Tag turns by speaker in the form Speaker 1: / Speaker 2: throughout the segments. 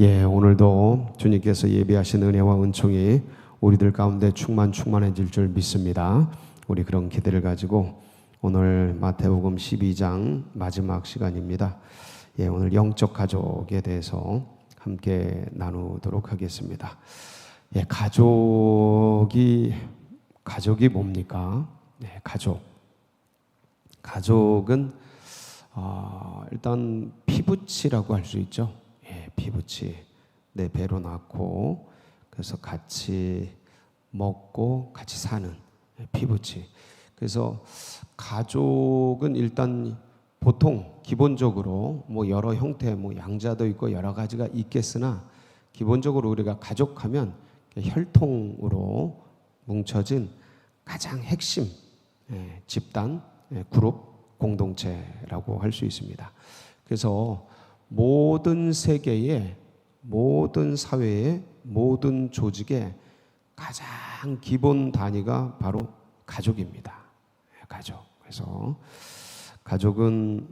Speaker 1: 오늘도 주님께서 예비하신 은혜와 은총이 우리들 가운데 충만해질 줄 믿습니다. 우리 그런 기대를 가지고 오늘 마태복음 12장 마지막 시간입니다. 오늘 영적 가족에 대해서 함께 나누도록 하겠습니다. 가족이 뭡니까? 가족은 일단 피부치라고 할 수 있죠. 피부치, 내 배로 낳고 그래서 같이 먹고 같이 사는 피부치. 그래서 가족은 일단 보통 기본적으로 여러 형태, 양자도 있고 여러 가지가 있겠으나 기본적으로 우리가 가족하면 혈통으로 뭉쳐진 가장 핵심 집단, 그룹, 공동체라고 할 수 있습니다. 그래서 모든 세계의 모든 사회의 모든 조직의 가장 기본 단위가 바로 가족입니다. 가족. 그래서 가족은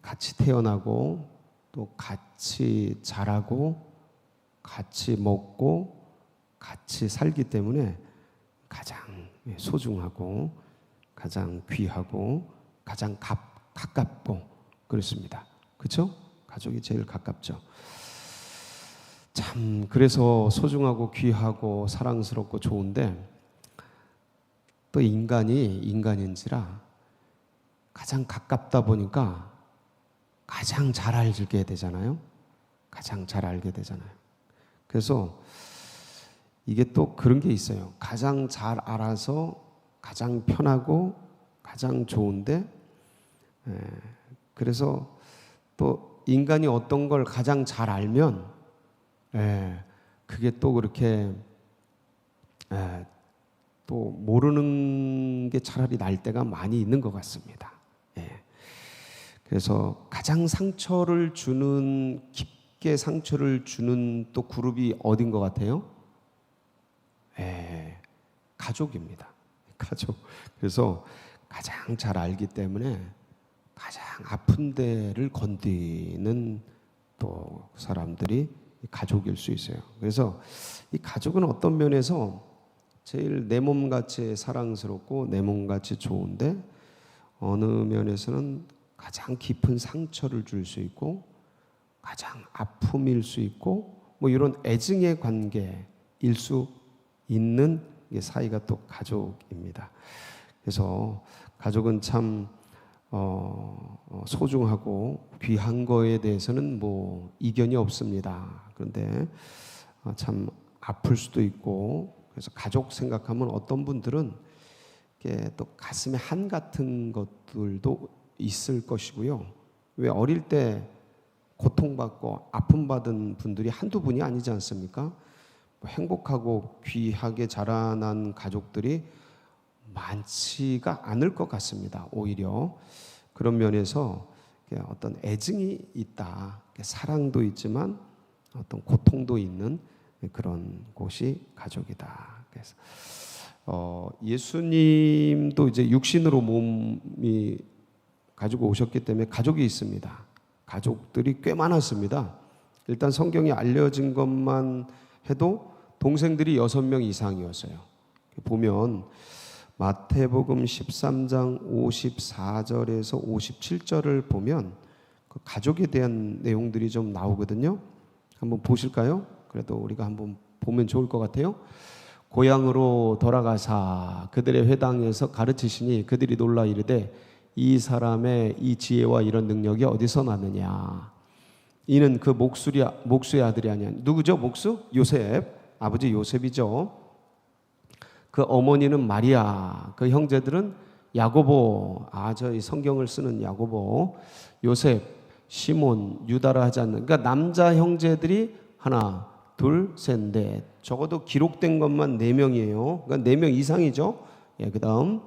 Speaker 1: 같이 태어나고 또 같이 자라고 같이 먹고 같이 살기 때문에 가장 소중하고 가장 귀하고 가장 가깝고 그렇습니다. 그렇죠? 가족이 제일 가깝죠. 참 그래서 소중하고 귀하고 사랑스럽고 좋은데 또 인간인지라 가장 가깝다 보니까 가장 잘 알게 되잖아요. 그래서 이게 또 그런 게 있어요. 가장 잘 알아서 가장 편하고 가장 좋은데 그래서 또 인간이 어떤 걸 가장 잘 알면 그게 또 그렇게 또 모르는 게 차라리 날 때가 많이 있는 것 같습니다. 그래서 가장 깊게 상처를 주는 또 그룹이 어딘 것 같아요? 가족입니다. 가족. 그래서 가장 잘 알기 때문에 가장 아픈 데를 건드리는 또 사람들이 가족일 수 있어요. 그래서 이 가족은 어떤 면에서 제일 내 몸같이 사랑스럽고 내 몸같이 좋은데 어느 면에서는 가장 깊은 상처를 줄 수 있고 가장 아픔일 수 있고 이런 애증의 관계일 수 있는 사이가 또 가족입니다. 그래서 가족은 참 소중하고 귀한 거에 대해서는 이견이 없습니다. 그런데 참 아플 수도 있고 그래서 가족 생각하면 어떤 분들은 또 가슴에 한 같은 것들도 있을 것이고요. 왜 어릴 때 고통받고 아픔받은 분들이 한두 분이 아니지 않습니까? 행복하고 귀하게 자라난 가족들이 많지가 않을 것 같습니다. 오히려 그런 면에서 어떤 애증이 있다, 사랑도 있지만 어떤 고통도 있는 그런 곳이 가족이다. 그래서 예수님도 이제 육신으로 몸이 가지고 오셨기 때문에 가족이 있습니다. 가족들이 꽤 많았습니다. 일단 성경이 알려진 것만 해도 동생들이 6명 이상이었어요. 보면 마태복음 13장 54절에서 57절을 보면 그 가족에 대한 내용들이 좀 나오거든요. 한번 보실까요? 그래도 우리가 한번 보면 좋을 것 같아요. 고향으로 돌아가사 그들의 회당에서 가르치시니 그들이 놀라 이르되 이 사람의 이 지혜와 이런 능력이 어디서 나느냐. 이는 그 목수의 아들이 아니야. 누구죠? 목수? 요셉. 아버지 요셉이죠. 그 어머니는 마리아, 그 형제들은 야고보, 저희 성경을 쓰는 야고보, 요셉, 시몬, 유다라 하지 않는, 그러니까 남자 형제들이 하나, 둘, 셋, 넷. 적어도 기록된 것만 4명이에요. 그러니까 4명 이상이죠. 그 다음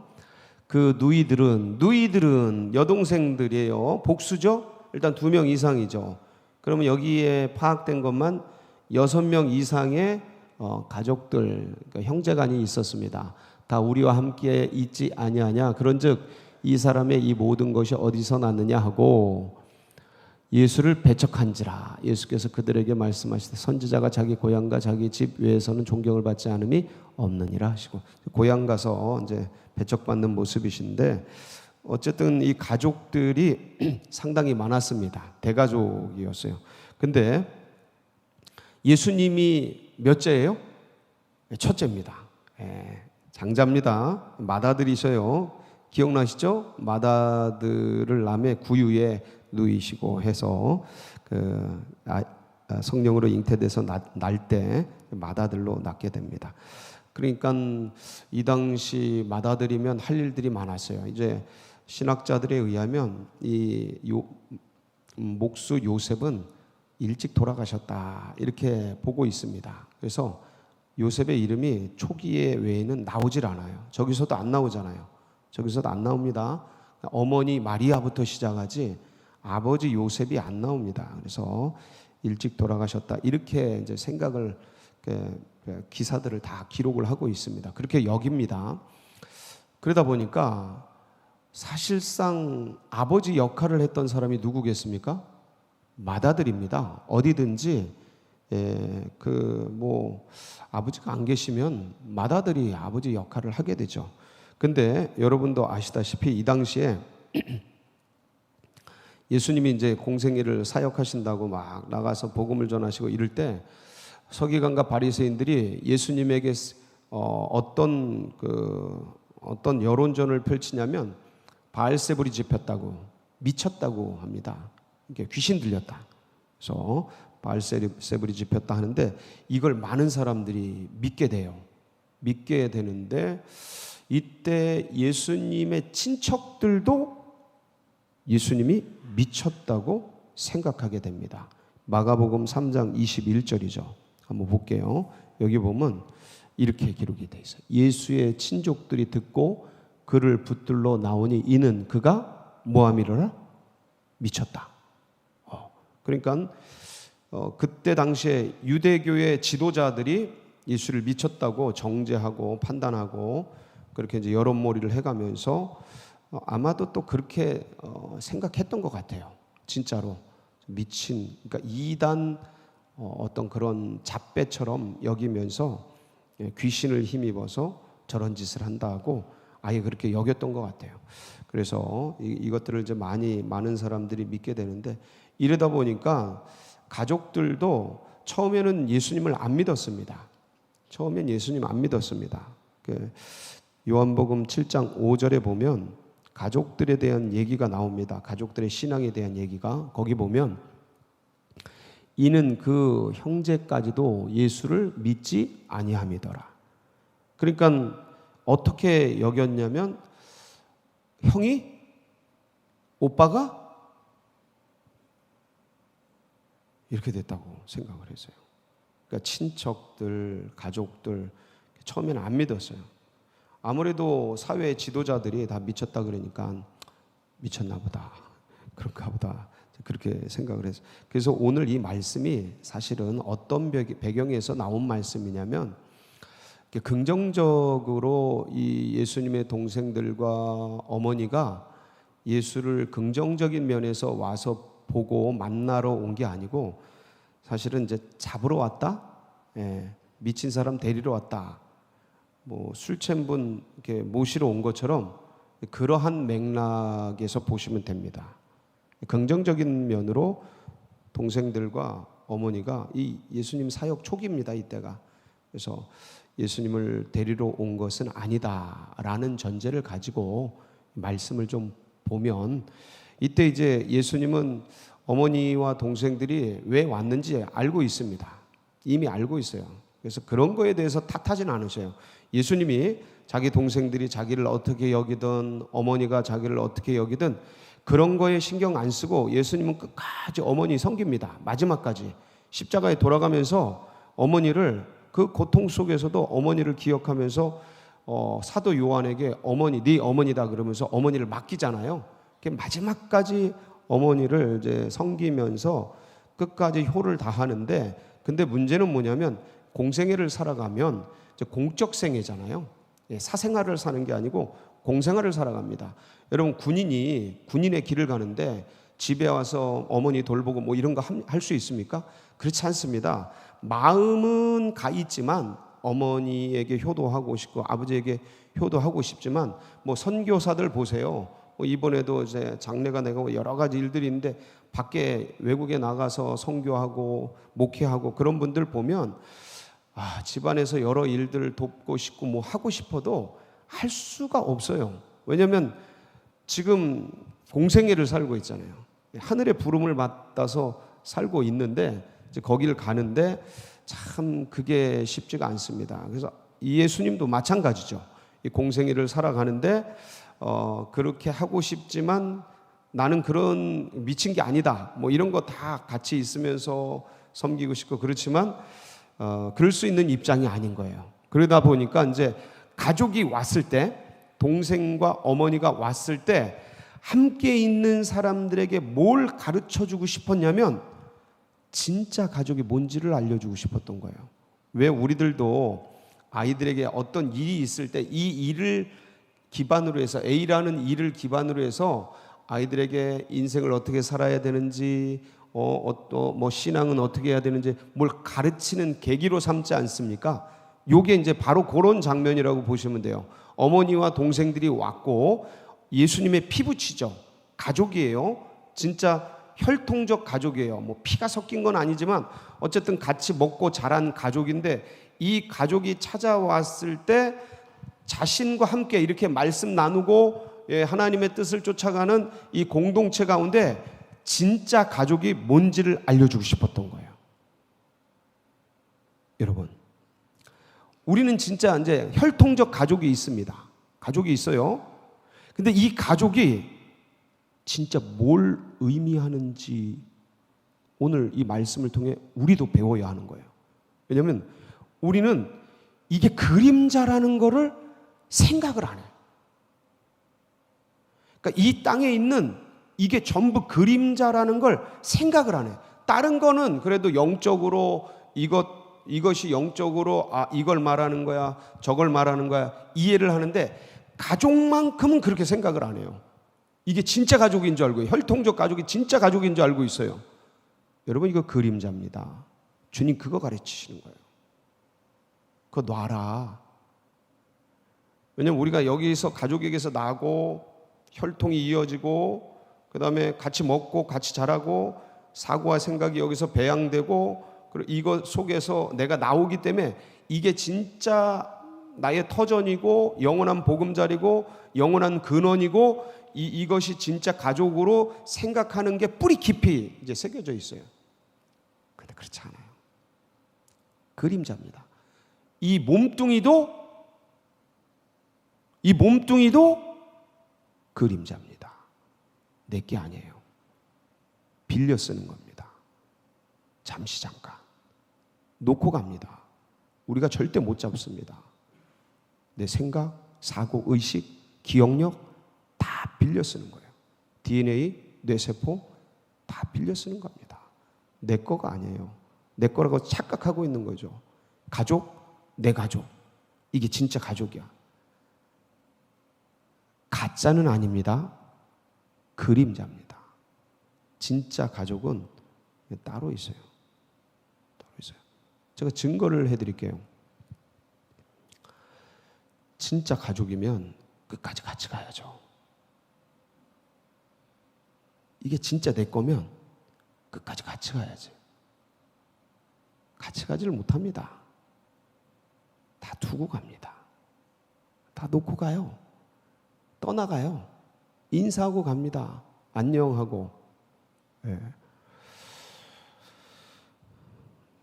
Speaker 1: 그 누이들은 여동생들이에요. 복수죠. 일단 2명 이상이죠. 그러면 여기에 파악된 것만 6명 이상의 가족들, 그러니까 형제간이 있었습니다. 다 우리와 함께 있지 아니하냐. 그런즉 이 사람의 이 모든 것이 어디서 났느냐 하고 예수를 배척한지라. 예수께서 그들에게 말씀하시되 선지자가 자기 고향과 자기 집 외에서는 존경을 받지 않음이 없느니라 하시고, 고향 가서 이제 배척받는 모습이신데, 어쨌든 이 가족들이 상당히 많았습니다. 대가족이었어요. 근데 예수님이 몇째예요? 첫째입니다. 장자입니다. 맏아들이셔요. 기억나시죠? 맏아들을 남의 구유에 누이시고 해서 성령으로 잉태돼서 날 때 맏아들로 낳게 됩니다. 그러니까 이 당시 맏아들이면 할 일들이 많았어요. 이제 신학자들에 의하면 이 목수 요셉은 일찍 돌아가셨다 이렇게 보고 있습니다. 그래서 요셉의 이름이 초기에 외에는 나오질 않아요. 저기서도 안 나오잖아요. 저기서도 안 나옵니다. 어머니 마리아부터 시작하지 아버지 요셉이 안 나옵니다. 그래서 일찍 돌아가셨다 이렇게 이제 생각을, 기사들을 다 기록을 하고 있습니다. 그렇게 여깁니다. 그러다 보니까 사실상 아버지 역할을 했던 사람이 누구겠습니까? 맏아들입니다. 어디든지 아버지가 안 계시면 맏아들이 아버지 역할을 하게 되죠. 근데 여러분도 아시다시피 이 당시에 예수님이 이제 공생애를 사역하신다고 막 나가서 복음을 전하시고 이럴 때 서기관과 바리새인들이 예수님에게 어떤 여론전을 펼치냐면 바알세불이 집혔다고, 미쳤다고 합니다. 이게 귀신 들렸다. 그래서 바알세불이 집혔다 하는데 이걸 많은 사람들이 믿게 돼요. 믿게 되는데 이때 예수님의 친척들도 예수님이 미쳤다고 생각하게 됩니다. 마가복음 3장 21절이죠. 한번 볼게요. 여기 보면 이렇게 기록이 되어 있어요. 예수의 친족들이 듣고 그를 붙들러 나오니 이는 그가 뭐함이로라? 미쳤다. 그러니까 그때 당시에 유대교의 지도자들이 예수를 미쳤다고 정죄하고 판단하고 그렇게 이제 여론몰이를 해가면서 아마도 또 그렇게 생각했던 것 같아요. 진짜로 미친, 그러니까 이단 어떤 그런 잡배처럼 여기면서 귀신을 힘입어서 저런 짓을 한다고 아예 그렇게 여겼던 것 같아요. 그래서 이것들을 이제 많은 사람들이 믿게 되는데, 이러다 보니까 가족들도 처음에는 예수님을 안 믿었습니다. 처음엔 예수님 안 믿었습니다. 요한복음 7장 5절에 보면 가족들에 대한 얘기가 나옵니다. 가족들의 신앙에 대한 얘기가, 거기 보면 이는 그 형제까지도 예수를 믿지 아니함이더라. 그러니까 어떻게 여겼냐면 오빠가 이렇게 됐다고 생각을 했어요. 그러니까 친척들, 가족들 처음에는 안 믿었어요. 아무래도 사회 지도자들이 다 미쳤다 그러니까 미쳤나 보다, 그런가 보다 그렇게 생각을 했어요. 그래서 오늘 이 말씀이 사실은 어떤 배경에서 나온 말씀이냐면, 긍정적으로 이 예수님의 동생들과 어머니가 예수를 긍정적인 면에서 와서 보고 만나러 온 게 아니고 사실은 이제 잡으러 왔다, 미친 사람 데리러 왔다, 술 취한 분 이렇게 모시러 온 것처럼 그러한 맥락에서 보시면 됩니다. 긍정적인 면으로 동생들과 어머니가 이 예수님 사역 초기입니다, 이때가. 그래서 예수님을 데리러 온 것은 아니다라는 전제를 가지고 말씀을 좀 보면, 이때 이제 예수님은 어머니와 동생들이 왜 왔는지 알고 있습니다. 이미 알고 있어요. 그래서 그런 거에 대해서 탓하지는 않으셔요. 예수님이 자기 동생들이 자기를 어떻게 여기든 어머니가 자기를 어떻게 여기든 그런 거에 신경 안 쓰고 예수님은 끝까지 어머니 섬깁니다. 마지막까지 십자가에 돌아가면서 어머니를, 그 고통 속에서도 어머니를 기억하면서 사도 요한에게 어머니, 네 어머니다 그러면서 어머니를 맡기잖아요. 마지막까지 어머니를 이제 섬기면서 끝까지 효를 다하는데, 근데 문제는 뭐냐면 공생애를 살아가면 이제 공적 생애잖아요. 사생활을 사는 게 아니고 공생활을 살아갑니다. 여러분, 군인의 길을 가는데 집에 와서 어머니 돌보고 뭐 이런 거 할 수 있습니까? 그렇지 않습니다. 마음은 가 있지만 어머니에게 효도하고 싶고 아버지에게 효도하고 싶지만 뭐 선교사들 보세요. 이번에도 이제 장례가 내고 여러 가지 일들이 있는데 밖에 외국에 나가서 선교하고 목회하고 그런 분들 보면 집안에서 여러 일들을 돕고 싶고 뭐 하고 싶어도 할 수가 없어요. 왜냐하면 지금 공생애를 살고 있잖아요. 하늘의 부름을 받아서 살고 있는데 이제 거기를 가는데 참 그게 쉽지가 않습니다. 그래서 예수님도 마찬가지죠. 이 공생애를 살아가는데 그렇게 하고 싶지만 나는 그런 미친 게 아니다. 뭐 이런 거 다 같이 있으면서 섬기고 싶고 그렇지만 그럴 수 있는 입장이 아닌 거예요. 그러다 보니까 이제 가족이 왔을 때 동생과 어머니가 왔을 때 함께 있는 사람들에게 뭘 가르쳐 주고 싶었냐면 진짜 가족이 뭔지를 알려주고 싶었던 거예요. 왜 우리들도 아이들에게 어떤 일이 있을 때 이 일을 기반으로 해서 A라는 일을 기반으로 해서 아이들에게 인생을 어떻게 살아야 되는지 또 뭐 신앙은 어떻게 해야 되는지 뭘 가르치는 계기로 삼지 않습니까? 요게 이제 바로 그런 장면이라고 보시면 돼요. 어머니와 동생들이 왔고 예수님의 피부치죠. 가족이에요. 진짜 혈통적 가족이에요. 뭐 피가 섞인 건 아니지만 어쨌든 같이 먹고 자란 가족인데 이 가족이 찾아왔을 때 자신과 함께 이렇게 말씀 나누고 하나님의 뜻을 쫓아가는 이 공동체 가운데 진짜 가족이 뭔지를 알려주고 싶었던 거예요. 여러분, 우리는 진짜 이제 혈통적 가족이 있습니다. 가족이 있어요. 근데 이 가족이 진짜 뭘 의미하는지 오늘 이 말씀을 통해 우리도 배워야 하는 거예요. 왜냐하면 우리는 이게 그림자라는 거를 생각을 안 해요. 그러니까 이 땅에 있는 이게 전부 그림자라는 걸 생각을 안 해요. 다른 거는 그래도 영적으로 이것이 영적으로 이걸 말하는 거야 저걸 말하는 거야 이해를 하는데 가족만큼은 그렇게 생각을 안 해요. 이게 진짜 가족인 줄 알고 혈통적 가족이 진짜 가족인 줄 알고 있어요. 여러분 이거 그림자입니다. 주님 그거 가르치시는 거예요. 그거 놔라. 왜냐면 우리가 여기서 가족에게서 나고 혈통이 이어지고 그 다음에 같이 먹고 같이 자라고 사고와 생각이 여기서 배양되고 그리고 이것 속에서 내가 나오기 때문에 이게 진짜 나의 터전이고 영원한 보금자리고 영원한 근원이고 이것이 진짜 가족으로 생각하는 게 뿌리 깊이 이제 새겨져 있어요. 근데 그렇지 않아요. 그림자입니다. 이 몸뚱이도 그림자입니다. 내게 아니에요. 빌려 쓰는 겁니다. 잠시 잠깐 놓고 갑니다. 우리가 절대 못 잡습니다. 내 생각, 사고, 의식, 기억력 다 빌려 쓰는 거예요. DNA, 뇌세포 다 빌려 쓰는 겁니다. 내 거가 아니에요. 내 거라고 착각하고 있는 거죠. 가족, 내 가족. 이게 진짜 가족이야. 가짜는 아닙니다. 그림자입니다. 진짜 가족은 따로 있어요. 따로 있어요. 제가 증거를 해드릴게요. 진짜 가족이면 끝까지 같이 가야죠. 이게 진짜 내 거면 끝까지 같이 가야지. 같이 가지를 못합니다. 다 두고 갑니다. 다 놓고 가요. 떠나가요. 인사하고 갑니다. 안녕하고.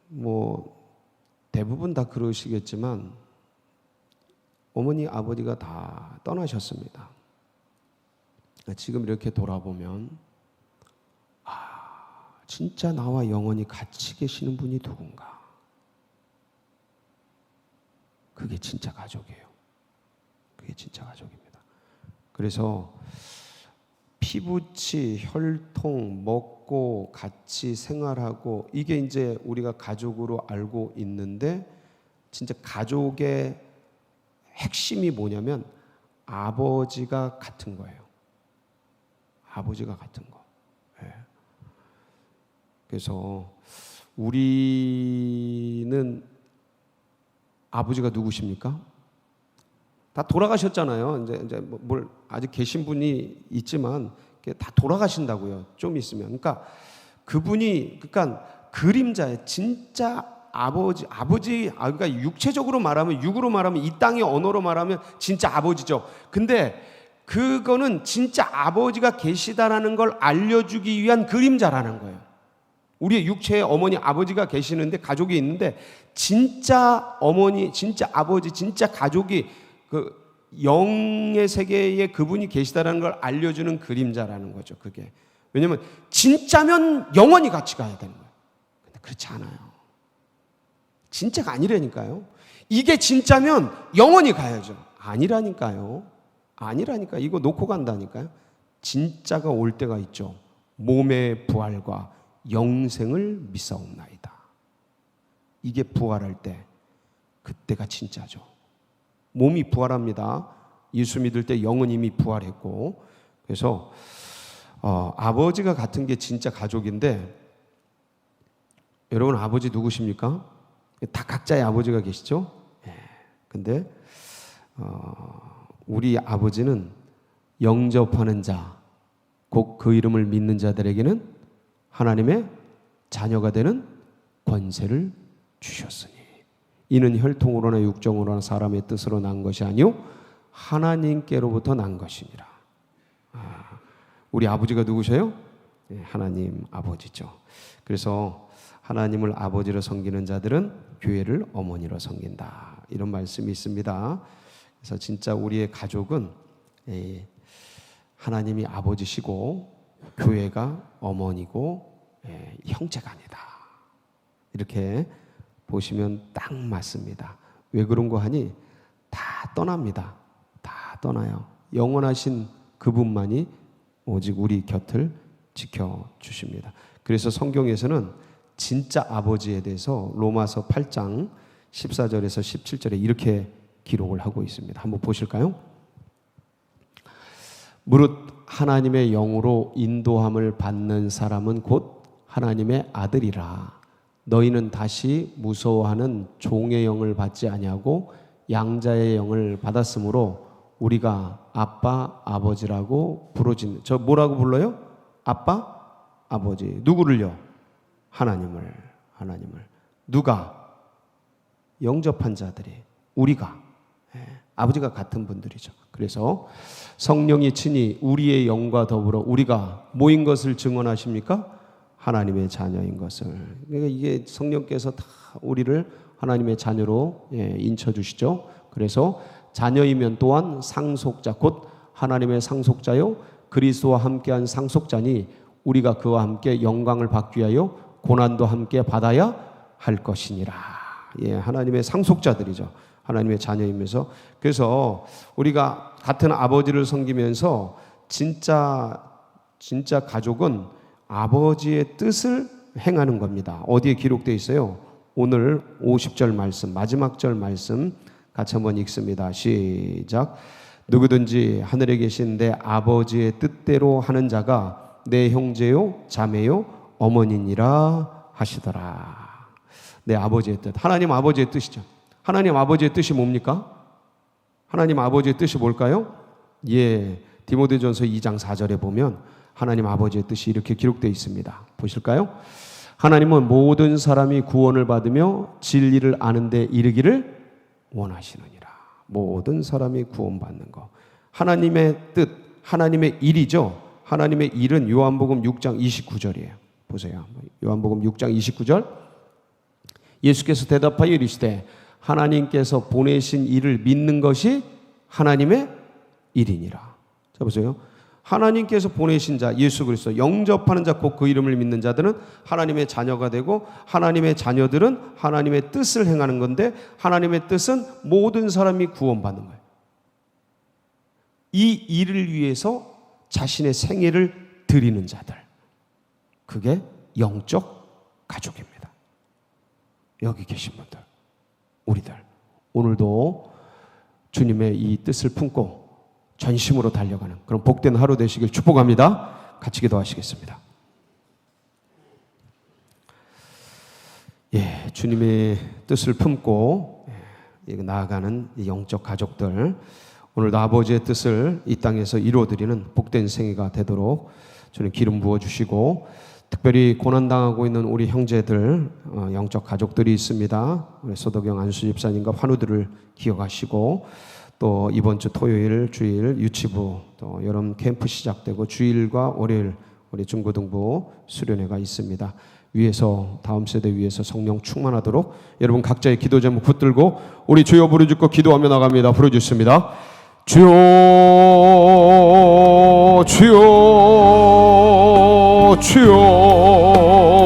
Speaker 1: 뭐 대부분 다 그러시겠지만 어머니 아버지가 다 떠나셨습니다. 지금 이렇게 돌아보면 진짜 나와 영원히 같이 계시는 분이 누군가. 그게 진짜 가족이에요. 그게 진짜 가족입니다. 그래서 피부치, 혈통, 먹고 같이 생활하고 이게 이제 우리가 가족으로 알고 있는데 진짜 가족의 핵심이 뭐냐면 아버지가 같은 거예요. 아버지가 같은 거. 네. 그래서 우리는 아버지가 누구십니까? 다 돌아가셨잖아요. 이제 뭘 아직 계신 분이 있지만 다 돌아가신다고요. 좀 있으면. 그러니까 그분이 그림자의 진짜 그러니까 육체적으로 말하면, 육으로 말하면, 이 땅의 언어로 말하면 진짜 아버지죠. 근데 그거는 진짜 아버지가 계시다라는 걸 알려주기 위한 그림자라는 거예요. 우리의 육체의 어머니, 아버지가 계시는데, 가족이 있는데, 진짜 어머니, 진짜 아버지, 진짜 가족이 그 영의 세계에 그분이 계시다라는 걸 알려주는 그림자라는 거죠. 그게. 왜냐면 진짜면 영원히 같이 가야 되는 거예요. 근데 그렇지 않아요. 진짜가 아니라니까요. 이게 진짜면 영원히 가야죠. 아니라니까요. 아니라니까. 이거 놓고 간다니까요. 진짜가 올 때가 있죠. 몸의 부활과 영생을 믿사옵나이다. 이게 부활할 때, 그때가 진짜죠. 몸이 부활합니다. 예수 믿을 때 영은 이미 부활했고, 그래서 아버지가 같은 게 진짜 가족인데, 여러분 아버지 누구십니까? 다 각자의 아버지가 계시죠? 근데 우리 아버지는 영접하는 자, 곧 그 이름을 믿는 자들에게는 하나님의 자녀가 되는 권세를 주셨으니 이는 혈통으로나 육정으로나 사람의 뜻으로 난 것이 아니요 하나님께로부터 난 것이니라. 우리 아버지가 누구셔요? 하나님 아버지죠. 그래서 하나님을 아버지로 섬기는 자들은 교회를 어머니로 섬긴다. 이런 말씀이 있습니다. 그래서 진짜 우리의 가족은 하나님이 아버지시고 교회가 어머니고 형제가 아니다. 이렇게 보시면 딱 맞습니다. 왜 그런 거 하니? 다 떠납니다. 다 떠나요. 영원하신 그분만이 오직 우리 곁을 지켜주십니다. 그래서 성경에서는 진짜 아버지에 대해서 로마서 8장 14절에서 17절에 이렇게 기록을 하고 있습니다. 한번 보실까요? 무릇 하나님의 영으로 인도함을 받는 사람은 곧 하나님의 아들이라. 너희는 다시 무서워하는 종의 영을 받지 아니하고 양자의 영을 받았으므로 우리가 아빠 아버지라고 부르짖는. 저 뭐라고 불러요? 아빠 아버지. 누구를요? 하나님을. 누가? 영접한 자들이, 우리가. 아버지가 같은 분들이죠. 그래서 성령이 친히 우리의 영과 더불어 우리가 뭐인 것을 증언하십니까? 하나님의 자녀인 것을. 그러니까 이게 성령께서 다 우리를 하나님의 자녀로 인쳐주시죠. 그래서 자녀이면 또한 상속자, 곧 하나님의 상속자요 그리스도와 함께한 상속자니 우리가 그와 함께 영광을 받기 위하여 고난도 함께 받아야 할 것이니라. 하나님의 상속자들이죠. 하나님의 자녀이면서. 그래서 우리가 같은 아버지를 섬기면서 진짜 가족은 아버지의 뜻을 행하는 겁니다. 어디에 기록되어 있어요? 오늘 50절 말씀, 마지막 절 말씀 같이 한번 읽습니다. 시작. 누구든지 하늘에 계신 내 아버지의 뜻대로 하는 자가 내 형제요 자매요 어머니니라 하시더라. 내 아버지의 뜻. 하나님 아버지의 뜻이죠. 하나님 아버지의 뜻이 뭡니까? 하나님 아버지의 뜻이 뭘까요? 디모데전서 2장 4절에 보면 하나님 아버지의 뜻이 이렇게 기록되어 있습니다. 보실까요? 하나님은 모든 사람이 구원을 받으며 진리를 아는 데 이르기를 원하시느니라. 모든 사람이 구원받는 것. 하나님의 뜻, 하나님의 일이죠. 하나님의 일은 요한복음 6장 29절이에요. 보세요. 요한복음 6장 29절. 예수께서 대답하여 이르시되 하나님께서 보내신 일을 믿는 것이 하나님의 일이니라. 자 보세요. 하나님께서 보내신 자 예수 그리스도 영접하는 자 곧 그 이름을 믿는 자들은 하나님의 자녀가 되고 하나님의 자녀들은 하나님의 뜻을 행하는 건데 하나님의 뜻은 모든 사람이 구원받는 거예요. 이 일을 위해서 자신의 생애를 드리는 자들. 그게 영적 가족입니다. 여기 계신 분들, 우리들 오늘도 주님의 이 뜻을 품고 전심으로 달려가는 그런 복된 하루 되시길 축복합니다. 같이 기도하시겠습니다. 주님의 뜻을 품고 나아가는 이 영적 가족들, 오늘도 아버지의 뜻을 이 땅에서 이루어드리는 복된 생애가 되도록 주님 기름 부어주시고, 특별히 고난당하고 있는 우리 형제들, 영적 가족들이 있습니다. 우리 소덕영 안수 집사님과 환우들을 기억하시고, 또 이번 주 토요일, 주일 유치부, 또 여름 캠프 시작되고 주일과 월요일 우리 중고등부 수련회가 있습니다. 위에서, 다음 세대 위에서 성령 충만하도록 여러분 각자의 기도 제목 붙들고 우리 주여 부르짖고 기도하며 나갑니다. 부르짖습니다. 주여, 주여, 주여.